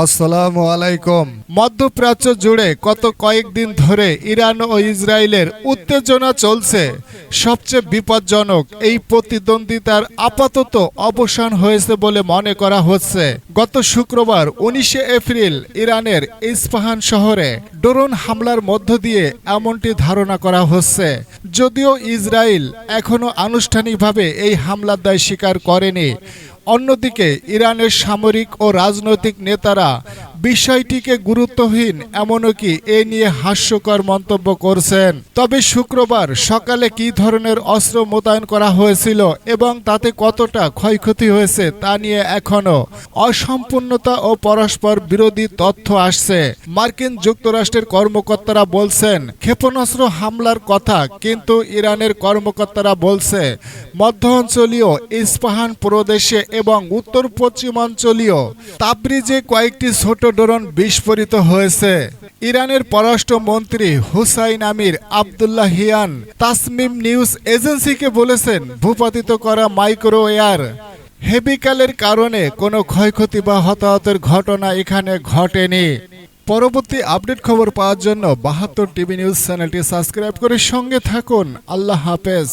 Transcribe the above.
আসসালামু আলাইকুম। মধ্যপ্রাচ্য জুড়ে গত কয়েকদিন ধরে ইরান ও ইসরায়েলের উত্তেজনা চলছে। সবচেয়ে বিপজ্জনক এই প্রতিদ্বন্দ্বিতার আপাতত অবসান হয়েছে বলে মনে করা হচ্ছে। গত শুক্রবার 19 এপ্রিল ইরানের ইস্পাহান শহরে ড্রোন হামলার মধ্য দিয়ে এমনটি ধারণা করা হচ্ছে। যদিও ইসরায়েল এখনও আনুষ্ঠানিকভাবে এই হামলার দায় স্বীকার করেনি। অন্যদিকে ইরানের সামরিক ও রাজনৈতিক নেতারা বিষয়টিকে গুরুত্বহীন এমনকি এ নিয়ে হাস্যকর মন্তব্য করছেন। তবে শুক্রবার সকালে কী ধরনের অস্ত্র মোতায়েন করা হয়েছিল এবং তাতে কতটা ক্ষয়ক্ষতি হয়েছে তা নিয়ে এখনও অসম্পূর্ণতা ও পরস্পর বিরোধী তথ্য আসছে। মার্কিন যুক্তরাষ্ট্রের কর্মকর্তারা বলছেন ক্ষেপণাস্ত্র হামলার কথা, কিন্তু ইরানের কর্মকর্তারা বলছে মধ্য অঞ্চলীয় ইস্পাহান প্রদেশে এবং উত্তর পশ্চিমাঞ্চলীয় তাবরিজে কয়েকটি ছোট ড্রোন বিস্ফোরিত হয়েছে। ইরানের পররাষ্ট্রমন্ত্রী Hussein Amir Abdollahian Tasnim news এজেন্সিকে বলেছেন ভূপাতিত করা মাইক্রো এয়ার ভেহিক্যালের কারণে কোনো ক্ষয়ক্ষতি বা হতাহতের ঘটনা এখানে ঘটেনি। পরবর্তী আপডেট খবর পাওয়ার জন্য 72 টিভি নিউজ চ্যানেলটি সাবস্ক্রাইব করে সঙ্গে থাকুন। আল্লাহ হাফেজ।